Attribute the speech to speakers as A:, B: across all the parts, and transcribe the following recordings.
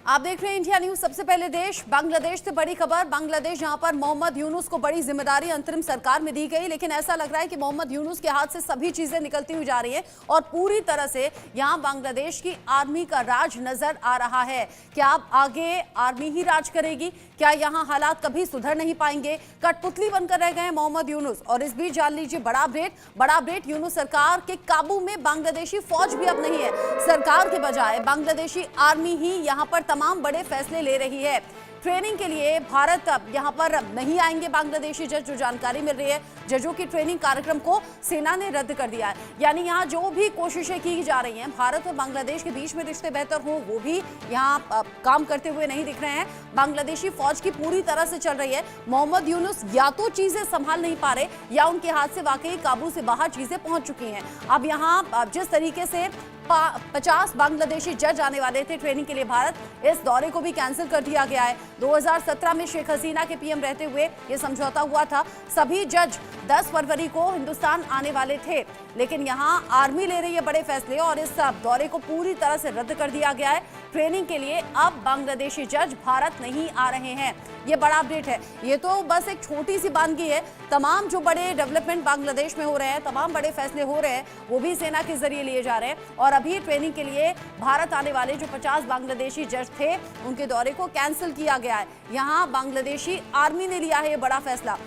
A: आप देख रहे हैं इंडिया न्यूज। सबसे पहले देश बांग्लादेश से बड़ी खबर। बांग्लादेश जहां पर मोहम्मद यूनुस को बड़ी जिम्मेदारी अंतरिम सरकार में दी गई, लेकिन ऐसा लग रहा है कि मोहम्मद यूनुस के हाथ से सभी चीजें निकलती हुई जा रही हैं और पूरी तरह से यहां बांग्लादेश की आर्मी का राज नजर आ रहा है। क्या अब आगे आर्मी ही राज करेगी? क्या यहां हालात कभी सुधर नहीं पाएंगे? कठपुतली बनकर रह गए मोहम्मद यूनुस। और इस बीच जान लीजिए बड़ा अपडेट, यूनुस सरकार के काबू में बांग्लादेशी फौज भी अब नहीं है। सरकार के बजाय बांग्लादेशी आर्मी ही यहां पर तमाम बड़े फैसले ले रही है। ट्रेनिंग के लिए भारत अब यहां पर नहीं आएंगे बांग्लादेशी जज, जो जानकारी मिल रही है। जजों की ट्रेनिंग कार्यक्रम को सेना ने रद्द कर दिया है। यानी यहां जो भी कोशिशें की जा रही हैं, भारत और बांग्लादेश के बीच में रिश्ते बेहतर हो, वो भी यहां काम करते हुए नहीं दिख रहे हैं। बांग्लादेशी फौज की पूरी तरह से चल रही है। मोहम्मद यूनुस या तो चीजें संभाल नहीं पा रहे या उनके हाथ से वाकई काबू से बाहर चीजें पहुंच चुकी हैं। अब यहां जिस तरीके से 50 बांग्लादेशी जज आने वाले थे ट्रेनिंग के लिए भारत, इस दौरे को भी कैंसिल कर दिया गया है। 2017 में शेख हसीना के पीएम रहते हुए यह समझौता हुआ था। सभी जज 10 फरवरी को हिंदुस्तान आने वाले थे, लेकिन यहां आर्मी ले रही है बड़े फैसले और इस दौरे को पूरी तरह से रद्द कर दिया गया है। ट्रेनिंग के लिए अब बांग्लादेशी जज भारत नहीं आ रहे हैं। ये बड़ा अपडेट है। ये तो बस एक छोटी सी बानगी है। तमाम जो बड़े डेवलपमेंट बांग्लादेश में हो रहे हैं, तमाम बड़े फैसले हो रहे हैं, वो भी सेना के जरिए लिए जा रहे हैं। और अभी ट्रेनिंग के लिए भारत आने वाले जो 50 बांग्लादेशी जज थे, उनके दौरे को कैंसिल किया गया है। यहां बांग्लादेशी आर्मी ने लिया है ये बड़ा फैसला।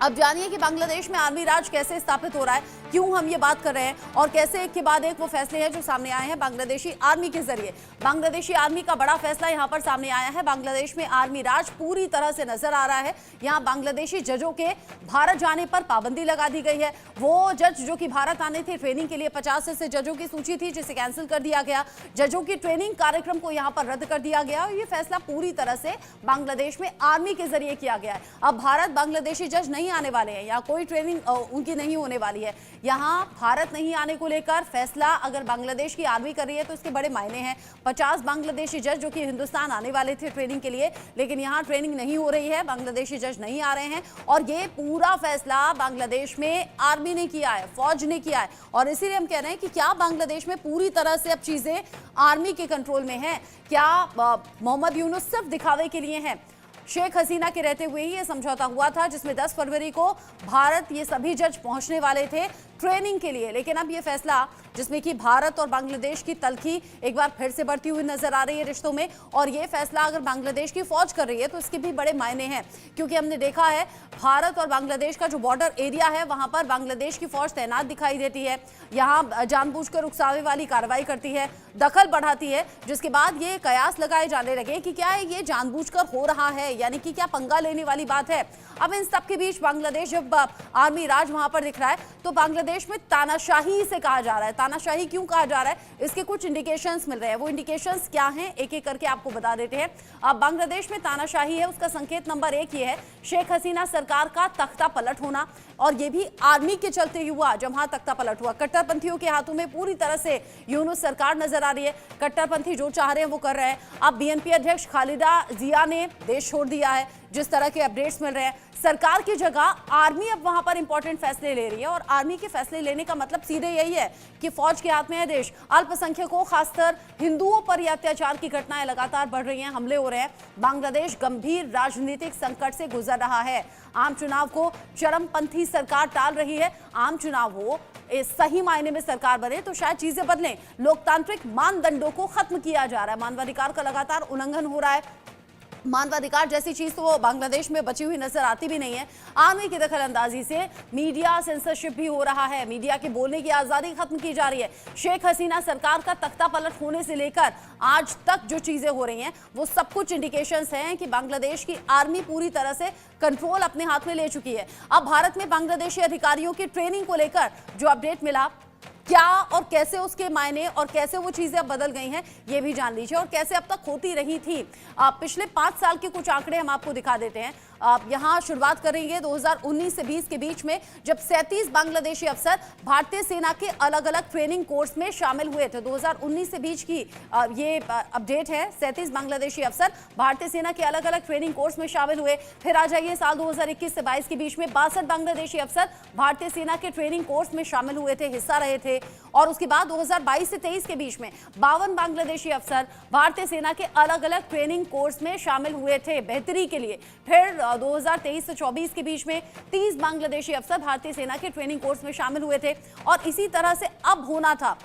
A: अब जानिए कि बांग्लादेश में आर्मी राज कैसे स्थापित हो रहा है, क्यों हम ये बात कर रहे हैं और कैसे एक के बाद एक वो फैसले हैं जो सामने आए हैं बांग्लादेशी आर्मी के जरिए। बांग्लादेशी आर्मी का बड़ा फैसला यहां पर सामने आया है। बांग्लादेश में आर्मी राज पूरी तरह से नजर आ रहा है। यहां बांग्लादेशी जजों के भारत जाने पर पाबंदी लगा दी गई है। वो जज जो कि भारत आने थे ट्रेनिंग के लिए, 50 ऐसे जजों की सूची थी जिसे कैंसिल कर दिया गया। जजों की ट्रेनिंग कार्यक्रम को यहां पर रद्द कर दिया गया और ये फैसला पूरी तरह से बांग्लादेश में आर्मी के जरिए किया गया है। अब भारत बांग्लादेशी जज नहीं आने वाले हैं, यहाँ कोई ट्रेनिंग उनकी नहीं होने वाली है। यहाँ भारत नहीं आने को लेकर फैसला अगर बांग्लादेश की आर्मी कर रही है तो इसके बड़े मायने हैं। 50 बांग्लादेशी जज जो कि हिंदुस्तान आने वाले थे ट्रेनिंग के लिए, लेकिन यहाँ ट्रेनिंग नहीं हो रही है, बांग्लादेशी जज नहीं आ रहे हैं और ये पूरा फैसला बांग्लादेश में आर्मी ने किया है, फौज ने किया है। और इसीलिए हम कह रहे हैं कि क्या बांग्लादेश में पूरी तरह से अब चीजें आर्मी के कंट्रोल में है? क्या मोहम्मद यूनुस सिर्फ दिखावे के लिए हैं? शेख हसीना के रहते हुए ही ये समझौता हुआ था जिसमें 10 फरवरी को भारत ये सभी जज पहुंचने वाले थे ट्रेनिंग के लिए, लेकिन अब ये फैसला जिसमें कि भारत और बांग्लादेश की तलखी एक बार फिर से बढ़ती हुई नजर आ रही है रिश्तों में। और ये फैसला अगर बांग्लादेश की फौज कर रही है तो इसके भी बड़े मायने हैं, क्योंकि हमने देखा है भारत और बांग्लादेश का जो बॉर्डर एरिया है वहां पर बांग्लादेश की फौज तैनात दिखाई देती है। यहाँ जानबूझकर उकसावे वाली कार्रवाई करती है, दखल बढ़ाती है, जिसके बाद ये कयास लगाए जाने लगे कि क्या ये जानबूझकर हो रहा है, यानी कि क्या पंगा लेने वाली बात है। अब इन सब के बीच बांग्लादेश जब आर्मी राज वहां पर दिख रहा है तो बांग्लादेश में तानाशाही से कहा जा रहा है। तानाशाही क्यों कहा जा रहा है, इसके कुछ इंडिकेशंस मिल रहे हैं। वो इंडिकेशंस क्या हैं, एक एक करके आपको बता देते हैं। अब बांग्लादेश में तानाशाही है, उसका संकेत नंबर 1 ये है शेख हसीना सरकार का तख्ता पलट होना, और ये भी आर्मी के चलते हुआ। जब वहां तख्ता पलट हुआ, कट्टरपंथियों के हाथों में पूरी तरह से यूनुस सरकार नजर आ रही है। कट्टरपंथी जो चाह रहे हैं वो कर रहे हैं। अब बीएनपी अध्यक्ष खालिदा जिया ने देश छोड़ दिया है, जिस तरह के अपडेट्स मिल रहे हैं। सरकार की जगह आर्मी अब वहां पर इंपॉर्टेंट फैसले ले रही है और आर्मी के फैसले लेने का मतलब सीधे यही है कि फौज के हाथ में है देश। अल्पसंख्यकों, खासकर हिंदुओं पर यह अत्याचार की घटनाएं लगातार बढ़ रही हैं, हमले हो रहे हैं। बांग्लादेश गंभीर राजनीतिक संकट से गुजर रहा है। आम चुनाव को चरमपंथी सरकार टाल रही है। आम चुनाव हो, सही मायने में सरकार बने तो शायद चीजें बदलें। लोकतांत्रिक मानदंडों को खत्म किया जा रहा है, मानवाधिकार का लगातार उल्लंघन हो रहा है। मानवाधिकार जैसी चीज तो बांग्लादेश में बची हुई नजर आती भी नहीं है। आर्मी की दखलंदाजी से मीडिया सेंसरशिप भी हो रहा है, मीडिया के बोलने की आजादी खत्म की जा रही है। शेख हसीना सरकार का तख्ता पलट होने से लेकर आज तक जो चीजें हो रही हैं वो सब कुछ इंडिकेशंस हैं कि बांग्लादेश की आर्मी पूरी तरह से कंट्रोल अपने हाथ में ले चुकी है। अब भारत में बांग्लादेशी अधिकारियों की ट्रेनिंग को लेकर जो अपडेट मिला, क्या और कैसे उसके मायने और कैसे वो चीजें अब बदल गई हैं ये भी जान लीजिए, और कैसे अब तक होती रही थी। पिछले 5 साल के कुछ आंकड़े हम आपको दिखा देते हैं। यहाँ शुरुआत करेंगे 2019 से 20 के बीच में, जब 37 बांग्लादेशी अफसर भारतीय सेना के अलग अलग ट्रेनिंग कोर्स में शामिल हुए थे। 2019 से 20 की ये अपडेट है। 37 बांग्लादेशी अफसर भारतीय सेना के अलग अलग ट्रेनिंग कोर्स में शामिल हुए। फिर आ जाइए साल 2021 से 22 के बीच में 62 बांग्लादेशी अफसर भारतीय सेना के ट्रेनिंग कोर्स में शामिल हुए थे, हिस्सा रहे थे। और उसके बाद 2022 से 23 के बीच में 52 बांग्लादेशी अफसर भारतीय सेना के अलग अलग ट्रेनिंग कोर्स में शामिल हुए थे बेहतरी के लिए। फिर 2023 से 24 के बीच में 30 बांग्लादेशी अफसर भारतीय सेना के ट्रेनिंग कोर्स में शामिल हुए थे। और इसी तरह से अब होना था,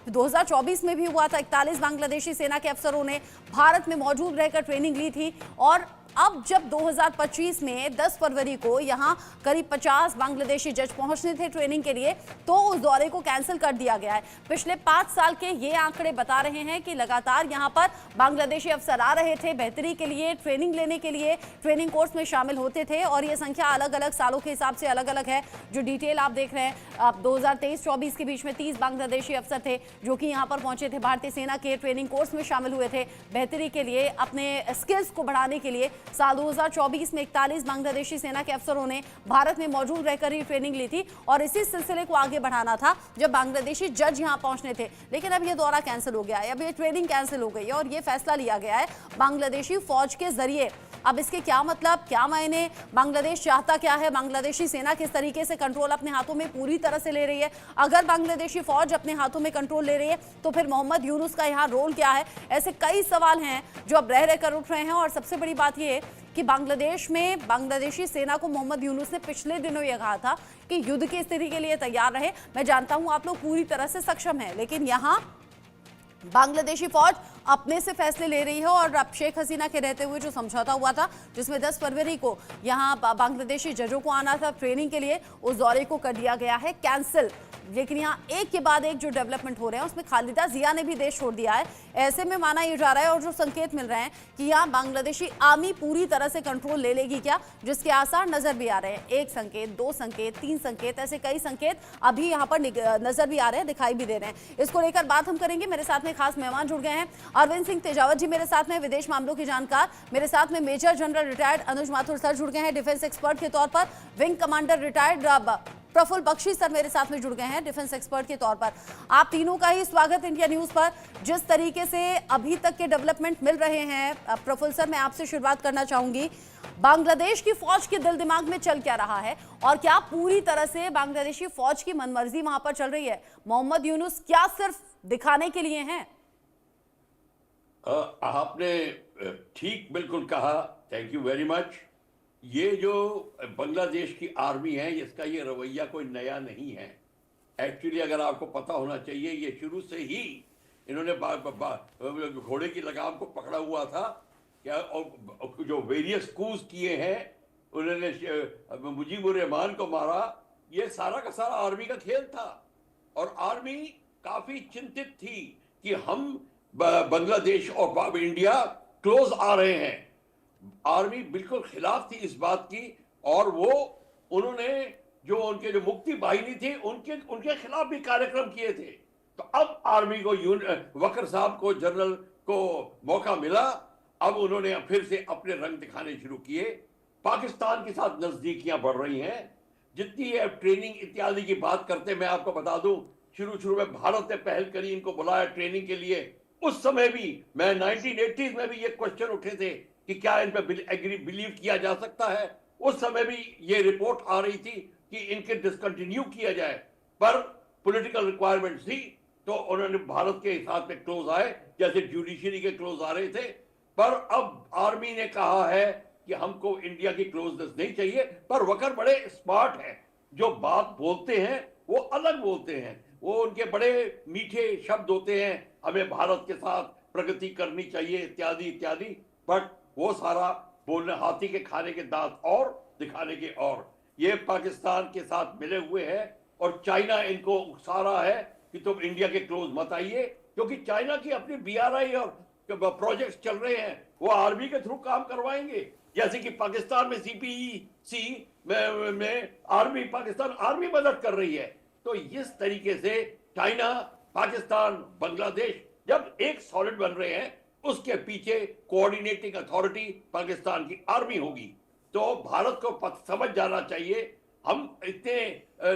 A: 2024 में भी हुआ था। 41 बांग्लादेशी सेना के अफसरों ने भारत में मौजूद रहकर ट्रेनिंग ली थी। और अब जब 2025 में 10 फरवरी को यहां करीब 50 बांग्लादेशी जज पहुंचने थे ट्रेनिंग के लिए, तो उस दौरे को कैंसिल कर दिया गया है। पिछले 5 साल के ये आंकड़े बता रहे हैं कि लगातार यहां पर बांग्लादेशी अफसर आ रहे थे बेहतरी के लिए, ट्रेनिंग लेने के लिए, ट्रेनिंग कोर्स में शामिल होते थे। और ये संख्या अलग अलग सालों के हिसाब से अलग अलग है। जो डिटेल आप देख रहे हैं, 2023-24 के बीच में 30 बांग्लादेशी अफसर थे जो कि यहां पर पहुंचे थे, भारतीय सेना के ट्रेनिंग कोर्स में शामिल हुए थे बेहतरी के लिए, अपने स्किल्स को बढ़ाने के लिए। साल 2024 में 41 बांग्लादेशी सेना के अफसरों ने भारत में मौजूद रहकर ही ट्रेनिंग ली थी और इसी सिलसिले को आगे बढ़ाना था जब बांग्लादेशी जज यहां पहुंचने थे। लेकिन अब ये दौरा कैंसिल हो गया है, अब ये ट्रेनिंग कैंसिल हो गई है और ये फैसला लिया गया है बांग्लादेशी फौज के जरिए। अब इसके क्या मतलब, क्या मायने, बांग्लादेश चाहता क्या है, बांग्लादेशी सेना किस तरीके से कंट्रोल अपने हाथों में पूरी तरह से ले रही है। अगर बांग्लादेशी फौज अपने हाथों में कंट्रोल ले रही है तो फिर मोहम्मद यूनुस का यहाँ रोल क्या है। ऐसे कई सवाल हैं जो अब रह रहकर उठ रहे हैं। और सबसे बड़ी बात यह कि बांग्लादेश में बांग्लादेशी सेना को मोहम्मद यूनुस ने पिछले दिनों यह कहा था कि युद्ध की स्थिति के लिए तैयार रहे। मैं जानता हूं आप लोग पूरी तरह से सक्षम हैं, लेकिन यहां बांग्लादेशी फौज अपने से फैसले ले रही है। और अब शेख हसीना के रहते हुए जो समझौता हुआ था जिसमें 10 फरवरी को यहां बांग्लादेशी जजों को आना था ट्रेनिंग के लिए, उस दौरे को कर दिया गया है कैंसिल। लेकिन यहाँ एक के बाद एक जो डेवलपमेंट हो रहे हैं उसमें खालिदा जिया ने भी देश छोड़ दिया है। ऐसे में माना यह जा रहा है और जो संकेत मिल रहे हैं कि यहाँ बांग्लादेशी आर्मी पूरी तरह से कंट्रोल ले लेगी क्या, जिसके आसार नजर भी आ रहे हैं। 1 संकेत, 2 संकेत, 3 संकेत, ऐसे कई संकेत अभी यहाँ पर नजर भी आ रहे हैं, दिखाई भी दे रहे हैं। इसको लेकर बात हम करेंगे। मेरे साथ में खास मेहमान जुड़ गए हैं। अरविंद सिंह तेजावत जी मेरे साथ में, विदेश मामलों के जानकार। मेरे साथ में major general retired Anuj Mathur sir जुड़ गए हैं, डिफेंस एक्सपर्ट के तौर पर। Wing commander retired Praful Bakshi sir मेरे साथ में जुड़ गए हैं, डिफेंस एक्सपर्ट के तौर पर। आप तीनों का ही स्वागत इंडिया न्यूज पर। जिस तरीके से अभी तक के डेवलपमेंट मिल रहे हैं, प्रफुल्ल सर मैं आपसे शुरुआत करना चाहूंगी। बांग्लादेश की फौज के दिल दिमाग में चल क्या रहा है और क्या पूरी तरह से बांग्लादेशी फौज की मनमर्जी वहां पर चल रही है? मोहम्मद यूनुस क्या सिर्फ दिखाने के लिए हैं?
B: आपने ठीक बिल्कुल कहा, थैंक यू वेरी मच। ये जो बांग्लादेश की आर्मी है इसका ये रवैया कोई नया नहीं है। एक्चुअली अगर आपको पता होना चाहिए, ये शुरू से ही इन्होंने घोड़े की लगाम को पकड़ा हुआ था क्या, और जो वेरियस कूज किए हैं, उन्होंने मुजीबुर रहमान को मारा, ये सारा का सारा आर्मी का खेल था। और आर्मी काफी चिंतित थी कि हम बांग्लादेश और इंडिया क्लोज आ रहे हैं। आर्मी बिल्कुल खिलाफ थी इस बात की और उन्होंने जो उनके जो मुक्ति बाहिनी थी उनके खिलाफ भी कार्यक्रम किए थे। तो अब आर्मी को वकर साहब को, जनरल को मौका मिला। अब उन्होंने फिर से अपने रंग दिखाने शुरू किए। पाकिस्तान के साथ नजदीकियां बढ़ रही हैं। जितनी ट्रेनिंग इत्यादि की बात करते, मैं आपको बता दूं, शुरू में भारत ने पहल करी, इनको बुलाया ट्रेनिंग के लिए। उस समय भी मैं 1980s में भी ये क्वेश्चन उठे थे कि क्या इन पर बिलीव किया जा सकता है। उस समय भी ये रिपोर्ट आ रही थी कि इनके डिसकंटिन्यू किया जाए, पर पॉलिटिकल रिक्वायरमेंट थी तो उन्होंने भारत के साथ में क्लोज आए, जैसे जुडिशरी के क्लोज आ रहे थे। पर अब आर्मी ने कहा है कि हमको इंडिया की क्लोजनेस नहीं चाहिए। पर वकर बड़े स्मार्ट हैं, जो बात बोलते हैं वो अलग बोलते हैं, वो उनके बड़े मीठे शब्द होते हैं, हमें भारत के साथ प्रगति करनी चाहिए इत्यादि इत्यादि। बट वो सारा बोलने, हाथी के खाने के दांत और दिखाने के और। ये पाकिस्तान के साथ मिले हुए हैं और चाइना इनको उकसा रहा है कि तुम इंडिया के क्लोज मत आइए, क्योंकि चाइना की अपनी BRI और प्रोजेक्ट्स चल रहे हैं, वो आर्मी के थ्रू काम करवाएंगे। जैसे कि पाकिस्तान में CPEC में आर्मी, पाकिस्तान आर्मी मदद कर रही है। तो इस तरीके से चाइना, पाकिस्तान, बांग्लादेश जब एक सॉलिड बन रहे हैं, उसके पीछे कोऑर्डिनेटिंग अथॉरिटी पाकिस्तान की आर्मी होगी। तो भारत को समझ जाना चाहिए, हम इतने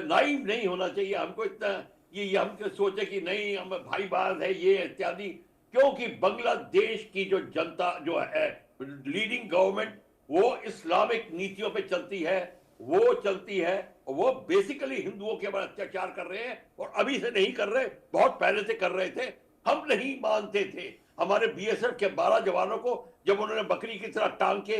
B: नाइव नहीं होना चाहिए, हमको इतना ये हम सोचे कि नहीं हम भाईबाज है ये इत्यादि, क्योंकि बांग्लादेश की जो जनता जो है, लीडिंग गवर्नमेंट, वो इस्लामिक नीतियों पे चलती है, वो चलती है, और वो बेसिकली हिंदुओं के ऊपर अत्याचार कर रहे हैं, और अभी से नहीं कर रहे, बहुत पहले से कर रहे थे। हम नहीं मानते थे। हमारे बीएसएफ के 12 जवानों को जब उन्होंने बकरी की तरह टांग के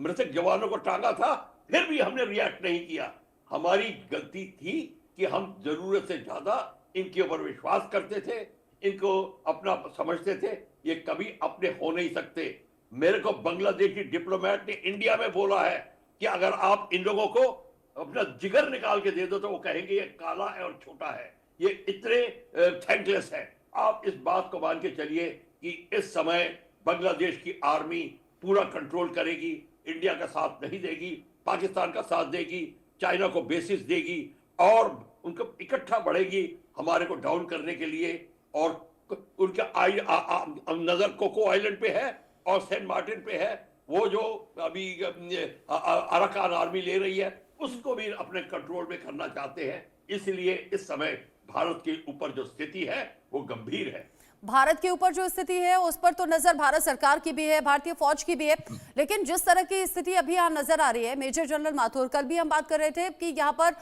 B: मृतक जवानों को टांगा था, फिर भी हमने रिएक्ट नहीं किया। हमारी गलती थी कि हम जरूरत से ज्यादा इनके ऊपर विश्वास करते थे, इनको अपना समझते थे। ये कभी अपने हो नहीं सकते। मेरे को बांग्लादेशी डिप्लोमेट ने इंडिया में बोला है कि अगर आप इन लोगों को अपना जिगर निकाल के दे दो तो वो कहेंगे ये काला है और छोटा है, ये इतने थैंकलेस है। आप इस बात को मान के चलिए कि इस समय बांग्लादेश की आर्मी पूरा कंट्रोल करेगी, इंडिया का साथ नहीं देगी, पाकिस्तान का साथ देगी, चाइना को बेसिस देगी, और उनको इकट्ठा बढ़ेगी हमारे को डाउन करने के लिए। और उनका नजर कोको आइलैंड पे है और सेंट मार्टिन पे है। वो जो अभी अराकान आर्मी ले रही है, उसको भी अपने कंट्रोल में करना चाहते हैं। इसलिए इस समय भारत के ऊपर जो स्थिति है वो गंभीर है।
A: भारत के ऊपर जो स्थिति है उस पर तो नजर भारत सरकार की भी है, भारतीय फौज की भी है, लेकिन जिस तरह की स्थिति अभी यहाँ नजर आ रही है, मेजर जनरल माथुर, कल भी हम बात कर रहे थे कि यहाँ पर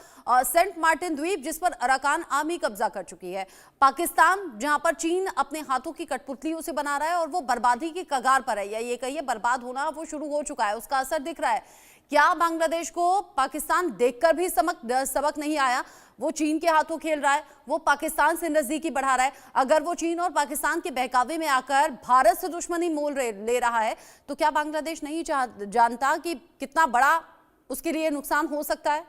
A: सेंट मार्टिन द्वीप जिस पर अराकान आर्मी कब्जा कर चुकी है, पाकिस्तान जहाँ पर चीन अपने हाथों की कठपुतलियों से बना रहा है और वो बर्बादी की कगार पर है, या ये कहिए बर्बाद होना वो शुरू हो चुका है, उसका असर दिख रहा है। क्या बांग्लादेश को पाकिस्तान देखकर भी सबक नहीं आया? वो चीन के हाथों खेल रहा है, वो पाकिस्तान से नजदीकी बढ़ा रहा है। अगर वो चीन और पाकिस्तान के बहकावे में आकर भारत से दुश्मनी मोल ले रहा है, तो क्या बांग्लादेश नहीं जानता कि कितना बड़ा उसके लिए नुकसान हो सकता है?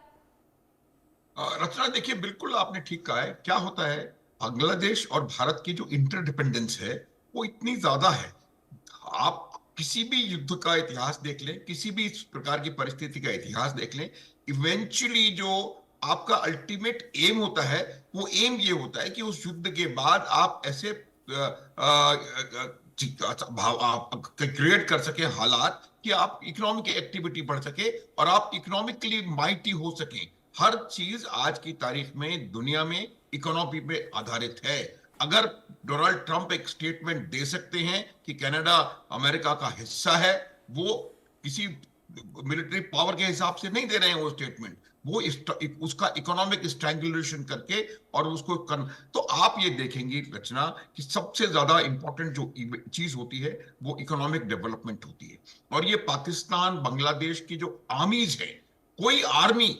C: रचना, देखिए, बिल्कुल आपने ठीक कहा है। क्या होता है, बांग्लादेश और भारत की जो इंटरडिपेंडेंस है वो इतनी ज्यादा है। आप किसी भी युद्ध का इतिहास देख लें, किसी भी इस प्रकार की परिस्थिति का इतिहास देख लें, इवेंचुअली जो आपका अल्टीमेट एम होता है, वो एम ये होता है कि उस युद्ध के बाद आप ऐसे क्रिएट कर सके हालात कि आप इकोनॉमिक एक्टिविटी बढ़ सके और आप इकोनॉमिकली माइटी हो सके। हर चीज आज की तारीख में दुनिया में इकोनॉमी पे आधारित है। अगर डोनाल्ड ट्रंप एक स्टेटमेंट दे सकते हैं कि कनाडा अमेरिका का हिस्सा है, वो किसी मिलिट्री पावर के हिसाब से नहीं दे रहे हैं वो स्टेटमेंट, वो उसका इकोनॉमिक स्ट्रैंगुलेशन करके और उसको तो आप ये देखेंगे रचना कि सबसे ज्यादा इंपॉर्टेंट जो चीज होती है वो इकोनॉमिक डेवलपमेंट होती है। और ये पाकिस्तान बांग्लादेश की जो आर्मीज है, कोई आर्मी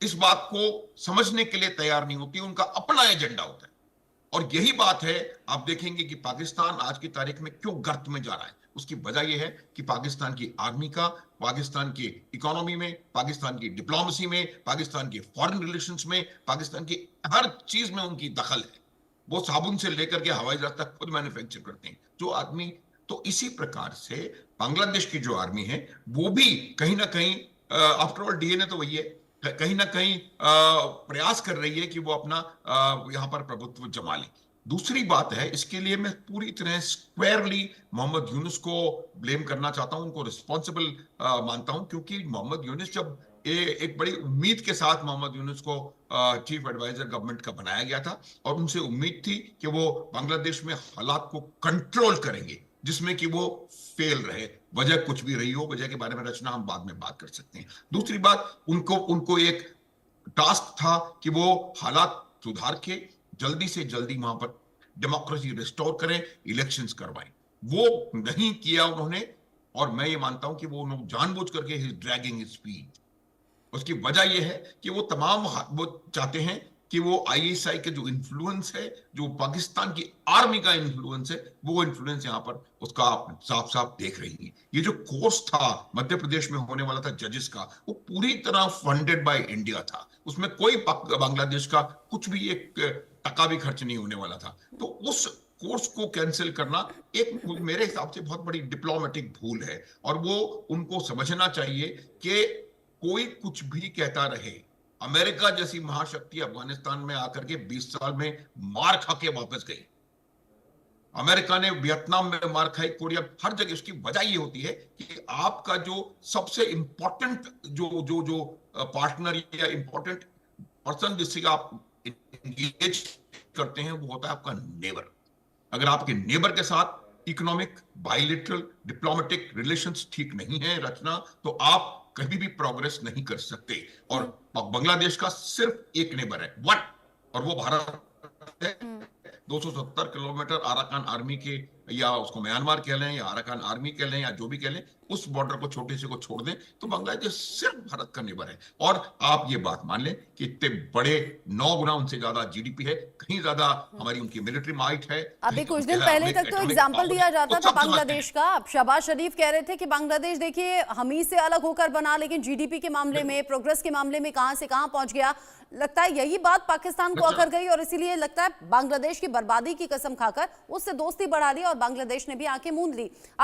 C: इस बात को समझने के लिए तैयार नहीं होती, उनका अपना एजेंडा होता है। और यही बात है, आप देखेंगे कि पाकिस्तान आज की तारीख में क्यों गर्त में जा रहा है। उसकी वजह यह है कि पाकिस्तान की आर्मी का, पाकिस्तान की इकोनॉमी में, पाकिस्तान की डिप्लोमेसी में, पाकिस्तान की फॉरेन रिलेशंस में, पाकिस्तान की हर चीज में उनकी दखल है। वो साबुन से लेकर के हवाई जहाज तक खुद मैन्युफैक्चर करते हैं जो आदमी। तो इसी प्रकार से बांग्लादेश की जो आर्मी है वो भी कहीं ना कहीं, आफ्टर ऑल डीएनए तो वही है, कहीं ना कहीं प्रयास कर रही है कि वो अपना यहां पर प्रभुत्व जमा ले। दूसरी बात है, इसके लिए मैं पूरी तरह स्क्वायरली मोहम्मद यूनुस को ब्लेम करना चाहता हूं, उनको रिस्पॉन्सिबल मानता हूं, क्योंकि मोहम्मद यूनुस जब एक बड़ी उम्मीद के साथ मोहम्मद यूनुस को चीफ एडवाइजर गवर्नमेंट का बनाया गया था और उनसे उम्मीद थी कि वो बांग्लादेश में हालात को कंट्रोल करेंगे, जिसमें कि वो फेल रहे। वजह कुछ भी रही हो, वजह के बारे में रचना हम बाद में बात कर सकते हैं। दूसरी बात, उनको एक टास्क था कि वो हालात सुधार के जल्दी से जल्दी वहां पर डेमोक्रेसी रिस्टोर करें, इलेक्शंस करवाएं। वो नहीं किया उन्होंने, और मैं ये मानता हूं कि वो जानबूझ करके ड्रैगिंग हिज फीट। उसकी वजह यह है कि वो चाहते हैं कि वो आईएसआई के जो इन्फ्लुएंस है, जो पाकिस्तान की आर्मी का इन्फ्लुएंस है, वो इन्फ्लुएंस यहाँ पर उसका आप साफ साफ देख रही हैं। ये जो कोर्स था मध्य प्रदेश में होने वाला था जजेस का, वो पूरी तरह फंडेड बाय इंडिया था। उसमें कोई बांग्लादेश का कुछ भी एक टका भी खर्च नहीं होने वाला था। तो उस कोर्स को कैंसिल करना एक मेरे हिसाब से बहुत बड़ी डिप्लोमेटिक भूल है, और वो उनको समझना चाहिए कि कोई कुछ भी कहता रहे, अमेरिका जैसी महाशक्ति अफगानिस्तान में आकर के 20 साल में मार खा के वापस गई। अमेरिका ने वियतनाम में मार खाई, कोरिया, हर जगह। उसकी वजह ये होती है कि आपका जो सबसे इंपॉर्टेंट जो जो जो पार्टनर या इंपॉर्टेंट पर्सन जिससे आप इंगेज करते हैं वो होता है आपका नेबर। अगर आपके नेबर के साथ इकोनॉमिक, बायलैटरल, डिप्लोमेटिक रिलेशंस ठीक नहीं है रचना, तो आप कभी भी प्रोग्रेस नहीं कर सकते। और बांग्लादेश का सिर्फ एक नेबर है, वन, और वो भारत है। 270 किलोमीटर अराकान आर्मी के, या उसको म्यांमार कह लें या अराकान आर्मी कह लें या जो भी कह लें, उस बॉर्डर को छोटे से को छोड़ दें तो बांग्लादेश सिर्फ भारत का नेबर है। और आप ये बात मान लें कि इतने बड़े 9 गुना उनसे ज्यादा जीडीपी है, कहीं ज्यादा हमारी उनकी मिलिट्री माइट है।
A: अभी कुछ दिन पहले तक तो एग्जाम्पल दिया जाता था बांग्लादेश का। अब शहबाज शरीफ कह रहे थे कि बांग्लादेश देखिए हम ही से अलग होकर बना, लेकिन जीडीपी के मामले में, प्रोग्रेस के मामले में कहां से कहां पहुंच गया। लगता है यही बात पाकिस्तान को अखर गई और इसीलिए लगता है बांग्लादेश की बर्बादी की कसम खाकर उससे दोस्ती बढ़ा ली और बांग्लादेश ने भी आंखें मूंद ली। अब